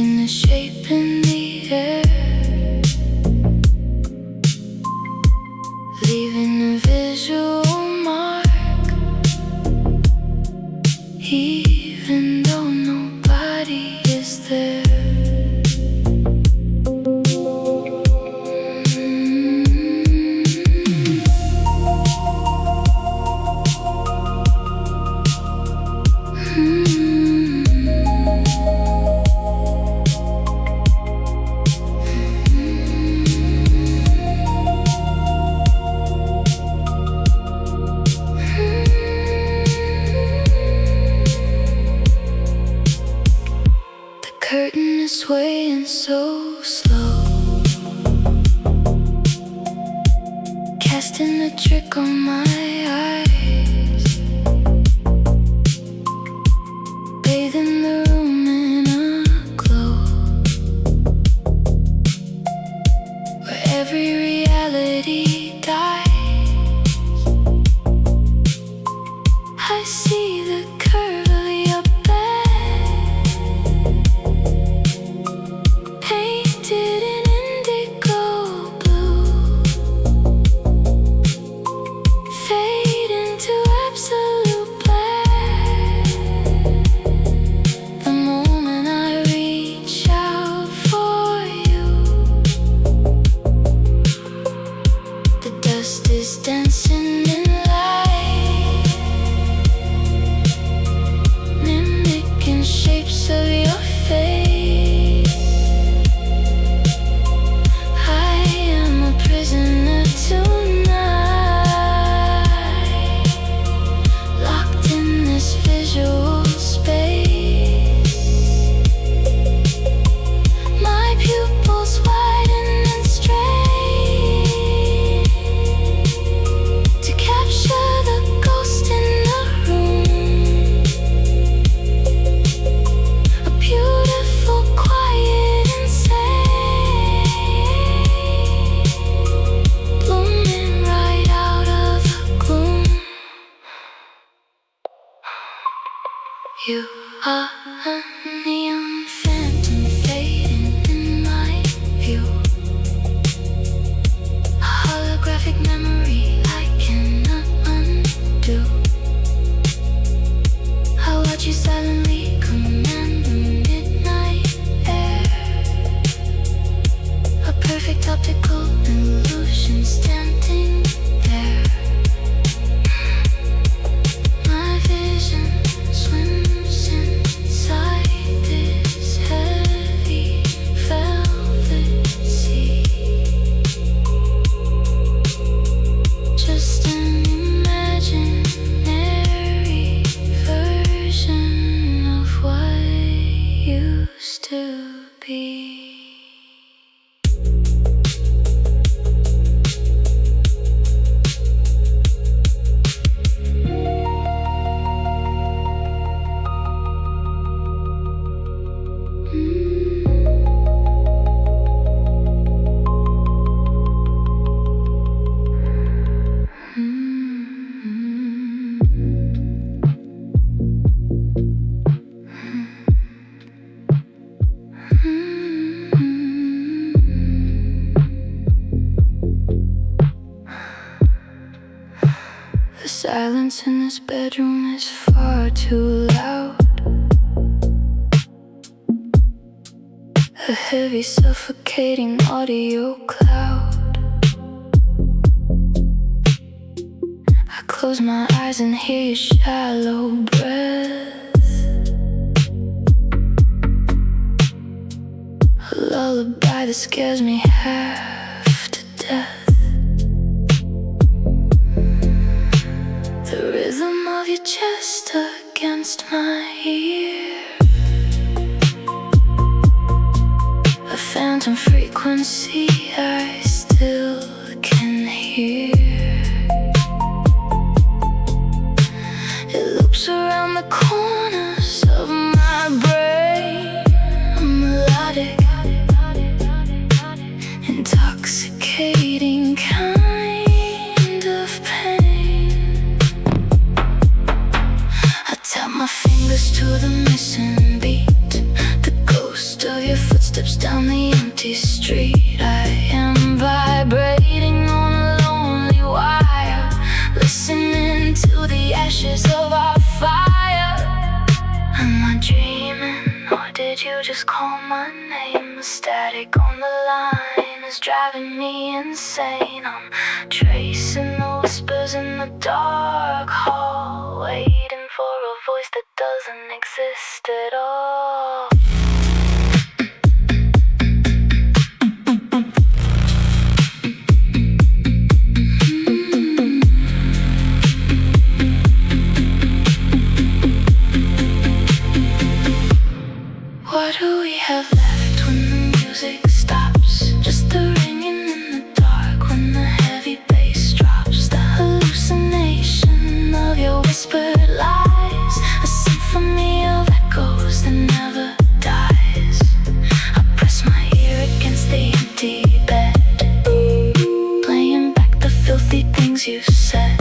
leaving a shape in the air, leaving a visual mark, even though nobody is there. Curtain is swaying so slow, casting a trick on my eyes, bathing the room in a glow, where every reality dies. I see the curve of your painted in indigo blue, fade into absolute black. The moment I reach out for you, the dust is dancing in light, mimicking shapes of your face. You are a neon phantom fading in my view, a holographic memory I cannot undo. I watch you silently command the midnight air, a perfect optical illusion standing there. My vision swims inside this heavy velvet sea, just an imaginary version of what used to be. The silence in this bedroom is far too loud. A heavy, suffocating audio cloud. I close my eyes and hear your shallow breath, a lullaby that scares me half to death. The rhythm of your chest against my ear, a phantom frequency I still can hear. It loops around the corners of my brain, a melodic, intoxicating kind of pain. I tap my fingers to the missing beat, the ghost ghost of your footsteps down the empty street. I am vibrating on a lonely wire, listening to the ashes of our fire. Am I dreaming, or did you just call my name? The static on the line is driving me insane. I'm tracing the whispers in the dark hall, waiting for a voice that doesn't exist at all. What do we have left when the music stops? Just the ringing in the dark when the heavy bass drops. The hallucination of your whispered lies, a symphony of echoes that never dies. I press my ear against the empty bed, playing back the filthy things you said.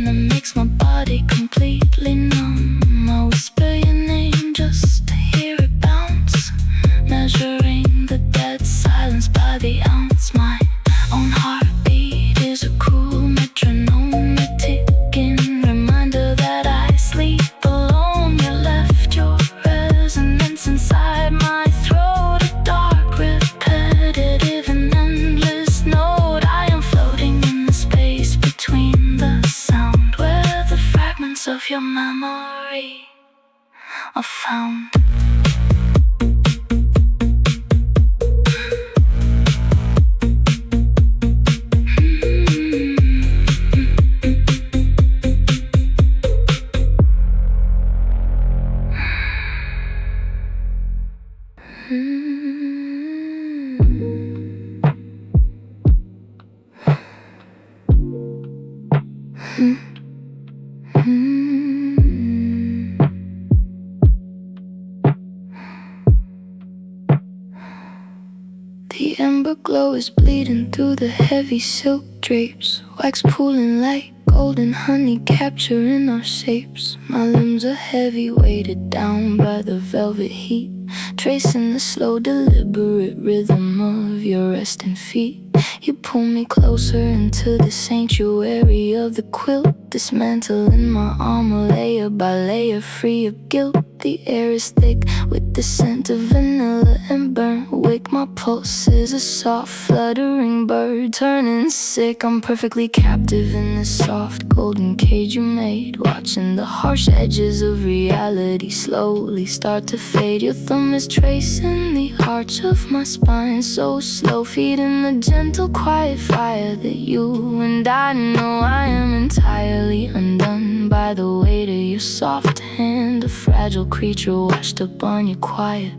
That makes my body completely numb. I whisper your name just to hear it bounce, measuring the dead silence by the ounce. My own heartbeat is a cruel metronome, a ticking reminder that I sleep alone. You left your resonance inside my throat, a dark, repetitive and endless note. I am floating in the space between the sound where the fragments of your memory are found. The ember glow is bleeding through the heavy silk drapes, wax pooling like golden honey, capturing our shapes. My limbs are heavy, weighted down by the velvet heat, tracing the slow, deliberate rhythm of your resting feet. You pull me closer into the sanctuary of the quilt, dismantling my armor layer by layer, free of guilt. The air is thick with the scent of vanilla and burnt wick. My pulse is a soft, fluttering bird turning sick. I'm perfectly captive in this soft, golden cage you made, watching the harsh edges of reality slowly start to fade. Your thumb is tracing the arch of my spine, so slow, feeding the gentle, quiet fire that you and I know. I am entirely undone by the weight of your soft hand, a fragile creature washed up on your quiet,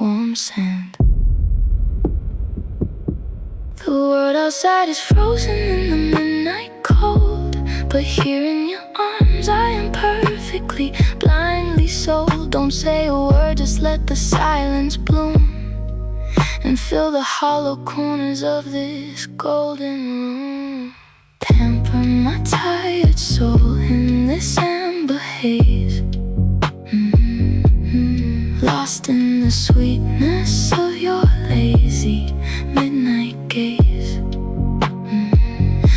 warm sand. The world outside is frozen in the midnight cold, but here in your arms I am perfectly, blindly sold. Don't say a word, just let the silence bloom and fill the hollow corners of this golden room. Pamper my tired soul in this amber haze, lost in the sweetness of your lazy midnight gaze.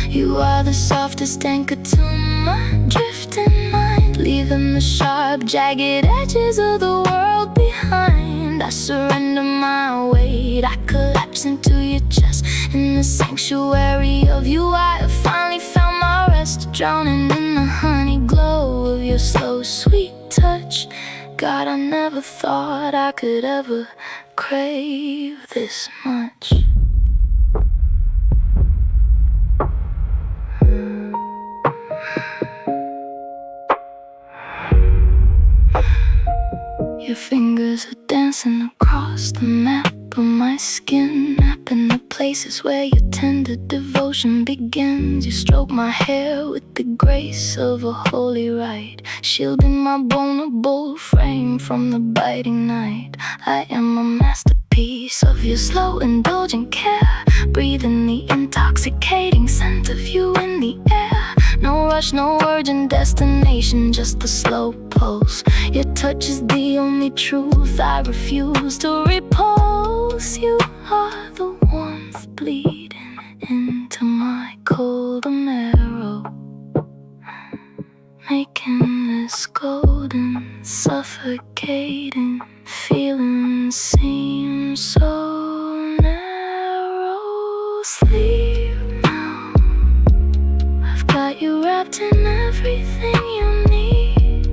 You are the softest anchor to my drifting mind, leaving the sharp, jagged edges of the world behind. I surrender my weight, I collapse into your chest. In the sanctuary of you, I have finally found my rest, drowning in the honey glow of your slow, sweet touch. God, I never thought I could ever crave this much. Your fingers are dancing across the map of my skin, mapping the places where your tender devotion begins. You stroke my hair with the grace of a holy rite, shielding my vulnerable frame from the biting night. I am a masterpiece of your slow, indulgent care, breathing the intoxicating scent of you in the air. No rush, no urgent destination, just the slow pulse. Your touch is the only truth I refuse to repulse. You are the warmth bleeding into my cold marrow, making this golden, suffocating feeling seem so narrow. Sleep now, I've got you wrapped in everything you need.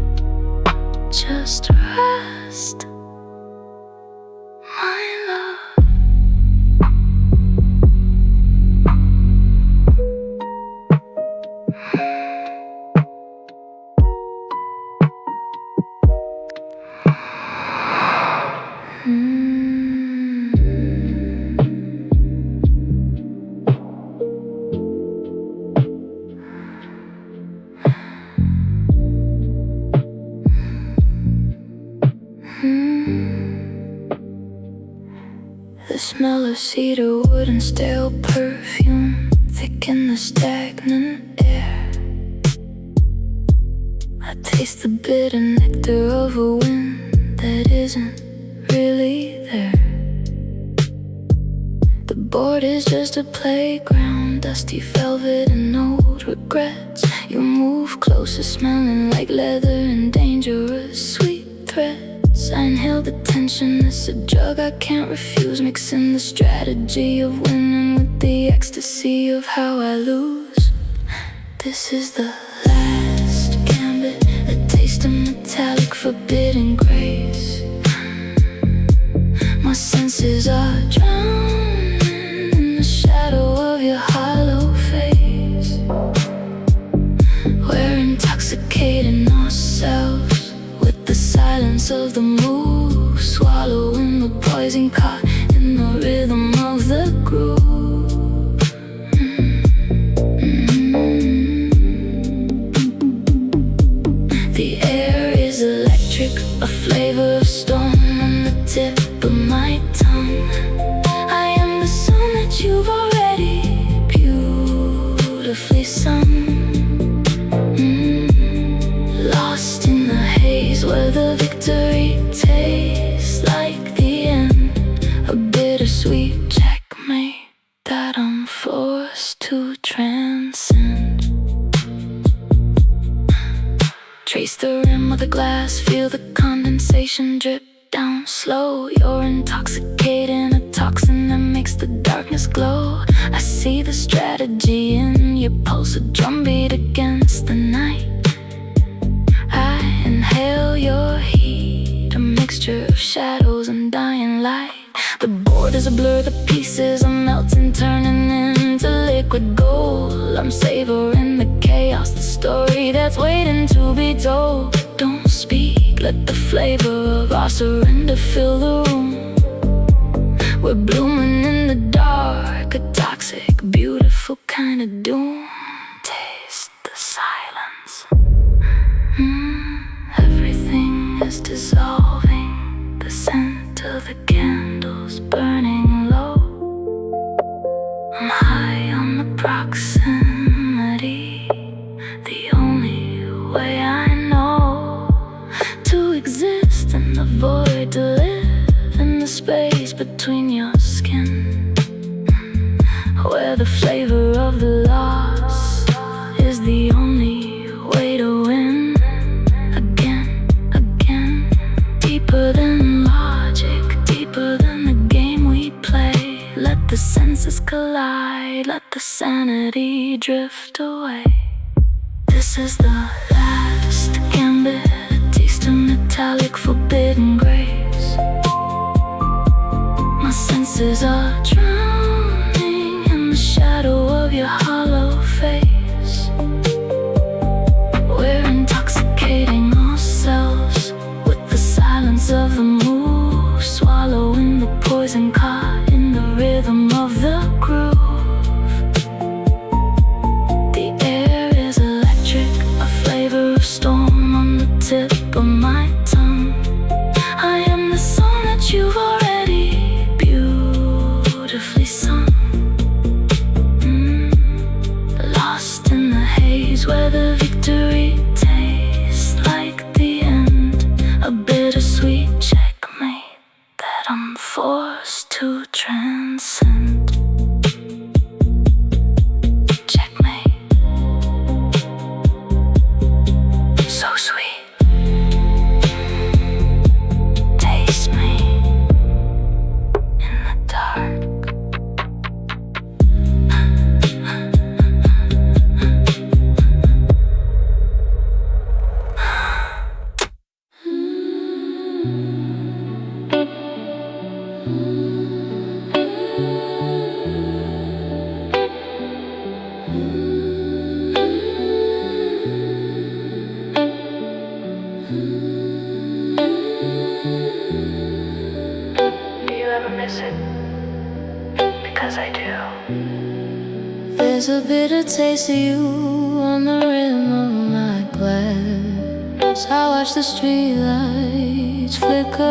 Just rest, my love. The smell of cedar wood and stale perfume thicken the stagnant air. I taste the bitter nectar of a wind that isn't really there. The board is just a playground, dusty velvet and old regrets. You move closer, smelling like leather and dangerous sweet threats. I inhale the tension, it's a drug I can't refuse, mixing the strategy of winning with the ecstasy of how I lose. This is the last gambit, a taste of metallic forbidden grace. My senses are drowning in the shadow of your hollow face. We're intoxicating ourselves with the silence of the move, swallowing the poison caught in the rhythm of the groove. The air is electric, a flavor of storm on the tip of my tongue. I am the sun that you've already beautifully sung. Lost in the haze where the victory tastes like the end, a bittersweet checkmate that I'm forced to transcend. Trace the rim of the glass, feel the condensation drip down slow. You're intoxicating, a toxin that makes the darkness glow. I see the strategy in your pulse, a drumbeat against the night. I inhale your heat, a mixture of shadows and dying light. The board is a blur, the pieces are melting, turning into liquid gold. I'm savoring the chaos, the story that's waiting to be told. Don't speak, let the flavor of our surrender fill the room. We're blooming in the dark, a toxic, beautiful kind of doom. Taste the silence. Everything is dissolving, the scent of the candles burning low. I'm high on the proximity, the only way I know to exist in the void, to live in the space between your skin, where the flavor of the loss is the only drift away. This is the last gambit, a taste of metallic forbidden grace. My senses are drowning in the shadow of your hollow face. We're intoxicating ourselves with the silence of the moose, swallowing the poison caught in the rhythm of the groove. The air is electric, a flavor of storm on the tip of my tongue. I am the song that you've already beautifully sung. Lost in the haze where the victory tastes like the end, a bittersweet checkmate that I'm forced to transcend. Checkmate, so sweet. Taste me in the dark. Do you ever miss it? Because I do. There's a bitter taste of you on the rim of my glass. I watch the streetlights flicker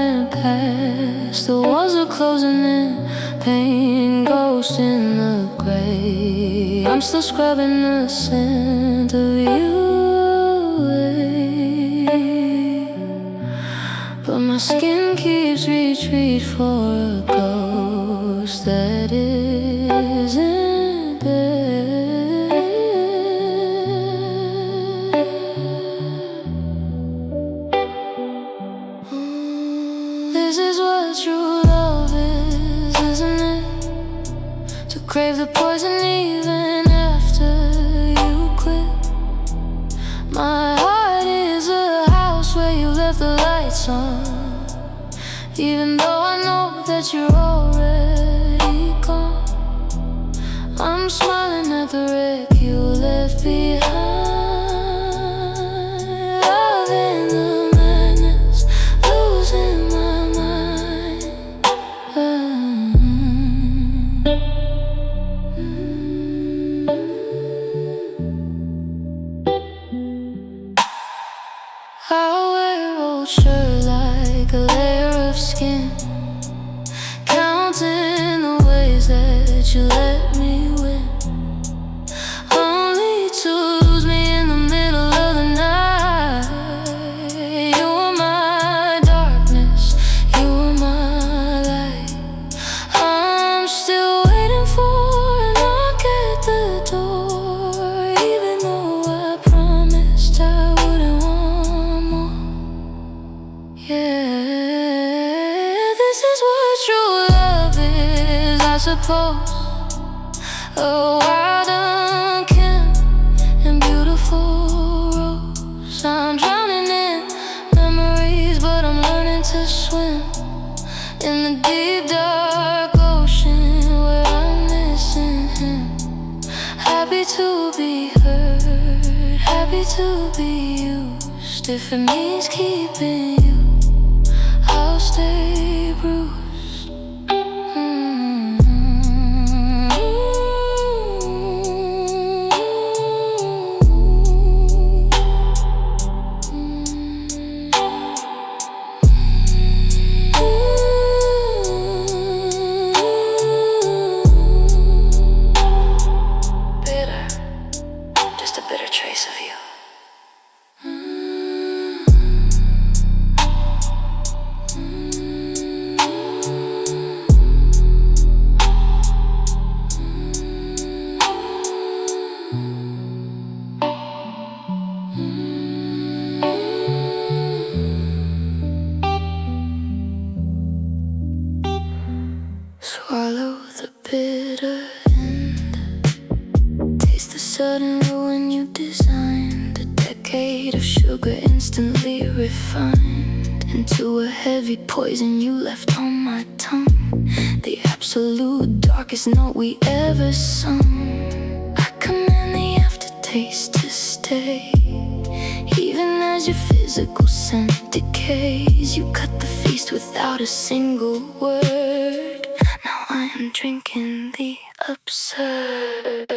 and pass. The walls are closing in, pain ghost in the gray. I'm still scrubbing the scent of you away, but my skin keeps retreat for a ghost that isn't dead. This is what true love is, isn't it? To crave the poison even after you quit. My heart is a house where you left the lights on, even though I know that you're already gone. I'm smiling at the wreck you left behind. Loving the madness, losing my mind. I wear old shirt like a layer of skin, counting the ways that you let me win, only to lose me in the middle of the night. You were my darkness, you were my light. I'm still waiting for a knock at the door, even though I promised I wouldn't want more. Yeah, this is what true love is, I suppose. A wild, unkempt, and beautiful rose. I'm drowning in memories, but I'm learning to swim in the deep, dark ocean where I'm missing him. Happy to be heard, happy to be used. If it means keeping you, I'll stay bruised. Bitter, just a bitter trace of you. decade of sugar instantly refined into a heavy poison you left on my tongue. The absolute darkest note we ever sung. I command the aftertaste to stay. Even as your physical scent decays, you cut the feast without a single word. Now I am drinking the absurd.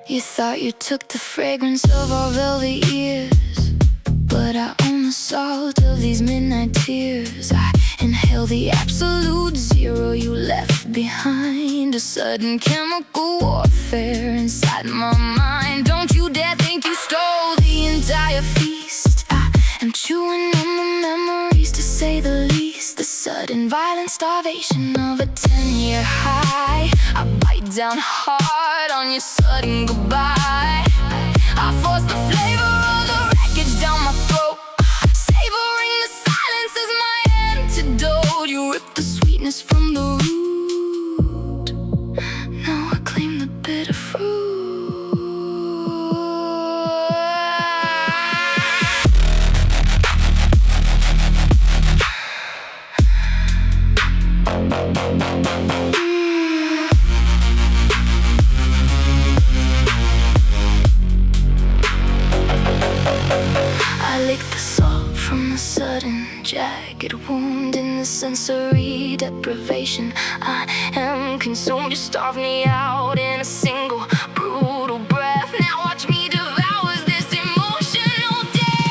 You thought you took the fragrance of our velvet years, but I own the salt of these midnight tears. I inhale the absolute zero you left behind. A sudden chemical warfare inside my mind. Don't you dare think you stole the entire feast. I am chewing on the memories, to say the least. The sudden violent starvation of a 10-year high. I bite down hard on your sudden goodbye. I force the flavor of the wreckage down my throat, savoring the silence as my antidote. You rip the sweetness from the root. Now I claim the bitter fruit. I lick the salt from the sudden jagged wound in the sensory deprivation. I am consumed, you starve me out in a single brutal breath. Now watch me devour this emotional death.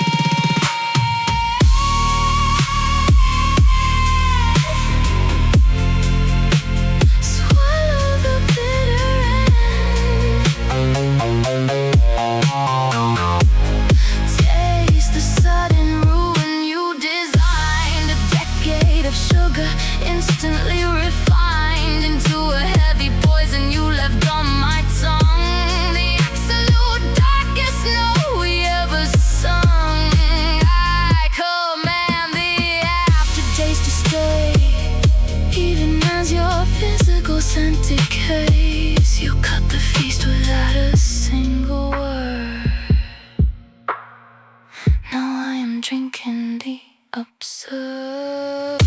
Swallow the bitter end. Taste the sudden ruin you designed. A decade of sugar instantly refined into a heavy poison you left on my tongue. The absolute darkest note we ever sung. I command the aftertaste to stay. Even as your physical scent decays, you cut the feast without a single word. Now I am drinking the absurd.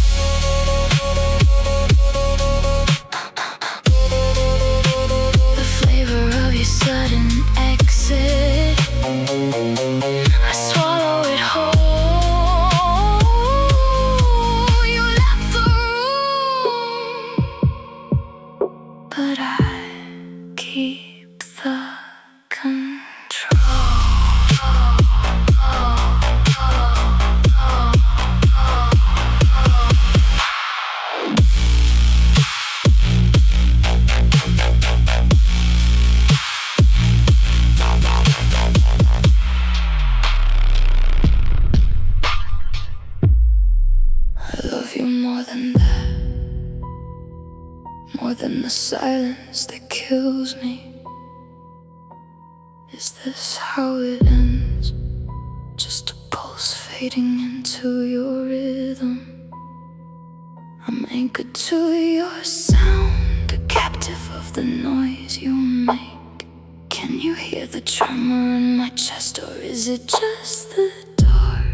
The flavor of your sudden exit, I swallow it whole. You left the room, but I keep the control. I love you more than that, more than the silence that kills me. Is this how it ends? Just a pulse fading into your rhythm. I'm anchored to your sound, a captive of the noise you make. Can you hear the tremor in my chest, or is it just the dark?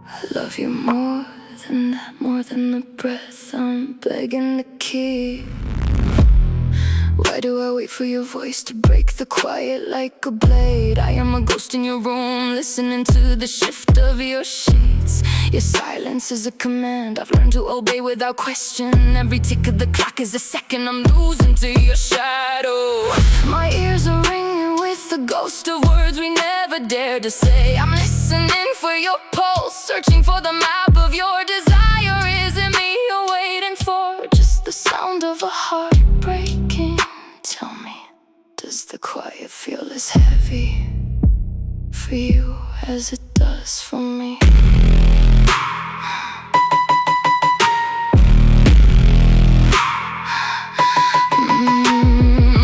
I love you more than that, more than the breath I'm begging to keep. Why do I wait for your voice to break the quiet like a blade? I am a ghost in your room, listening to the shift of your sheets. Your silence is a command I've learned to obey without question. Every tick of the clock is a second I'm losing to your shadow. My ears are ringing with the ghost of words we never dared to say. I'm listening for your pulse, searching for the map of your desire. Is it me you're waiting for? Just the sound of a heart breaking. Tell me, does the quiet feel as heavy for you as it does for me.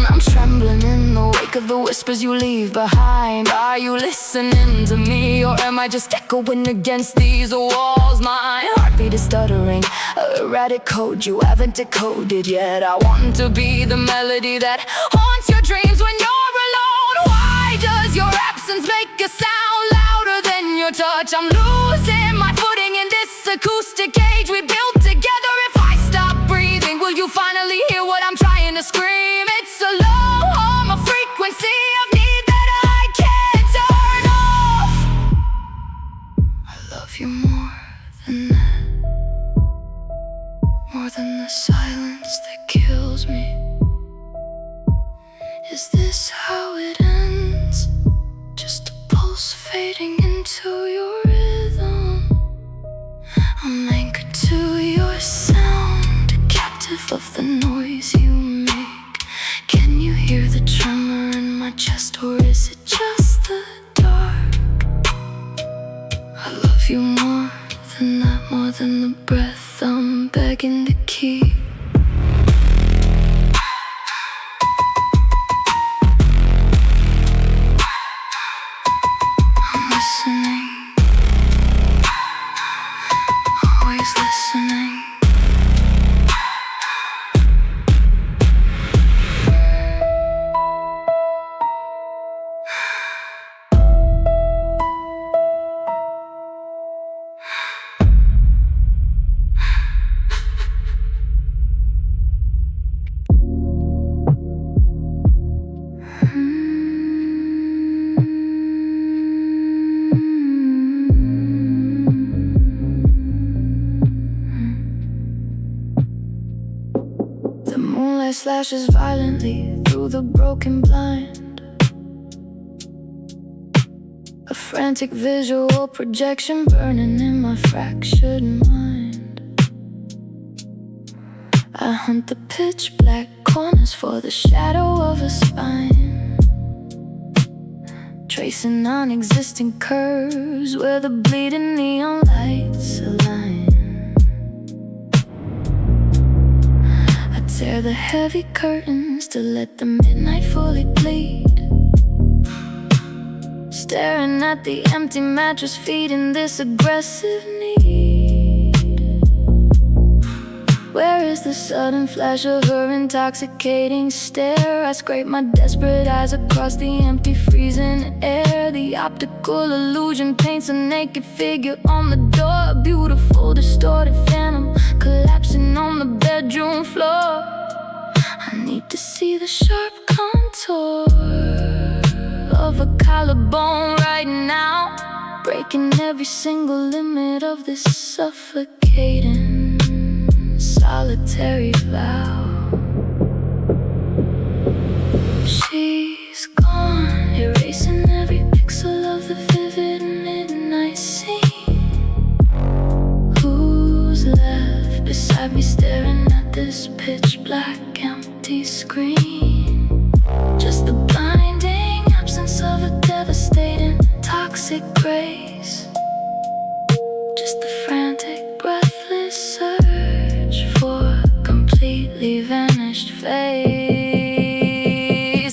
I'm trembling in the wake of the whispers you leave behind. Are you listening to me, or am I just echoing against these walls? My heartbeat is stuttering, a erratic code you haven't decoded yet. I want to be the melody that haunts your dreams when you're alone. Why does your absence make a sound louder than your touch? I'm losing my footing in this acoustic cage we built together. If I stop breathing, will you finally hear what I'm trying to scream? It's a low hum, a frequency of need that I can't turn off. I love you more than that, more than the silence that kills me. Is this how it ends? Just a pulse fading into your rhythm. I'm anchored to your sound, a captive of the noise you make. Can you hear the tremor in my chest, or is it just the dark? I love you more than that, more than the breath I'm begging to keep. I'm listening, always listening. The moonlight slashes violently through the broken blind, a frantic visual projection burning in my fractured mind. I hunt the pitch black corners for the shadow of a spine, tracing non-existent curves where the bleeding neon lights align. Tear the heavy curtains to let the midnight fully bleed, staring at the empty mattress feeding this aggressive need. Where is the sudden flash of her intoxicating stare? I scrape my desperate eyes across the empty freezing air. The optical illusion paints a naked figure on the door, a beautiful distorted phantom collapsing on the bedroom floor. I need to see the sharp contour of a collarbone right now, breaking every single limit of this suffocating solitary vow. She's gone, erasing every pixel of the vivid midnight scene. Who's left beside me staring at this pitch black empty screen? Just the blinding absence of a devastating toxic grace, just the frantic breathless search for a completely vanished face.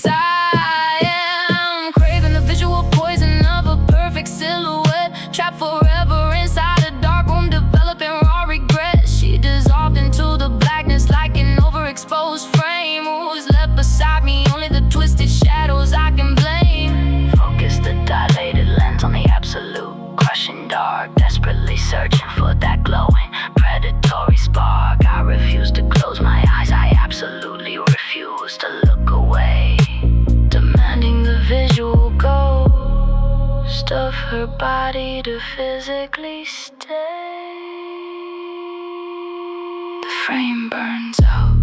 I am craving the visual poison of a perfect silhouette, trapped forever inside a dark room, developing raw regret. She dissolved into the blackness like an overexposed frame. Who's left beside me? Only the twisted shadows I can blame. Focus the dilated lens on the absolute, crushing dark, desperately searching for that glowing predatory spark. I refuse to close my eyes, I absolutely refuse to look away, demanding the visual ghost of her body to physically stay. The frame burns out,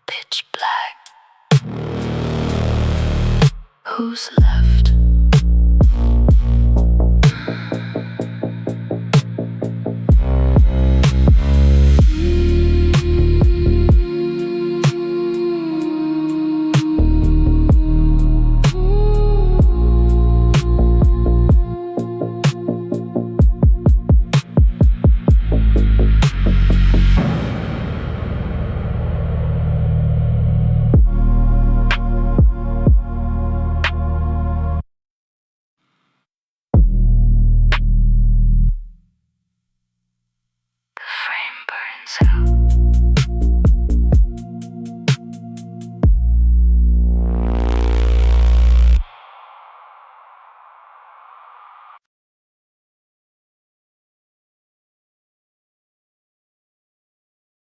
pitch black. Who's left? so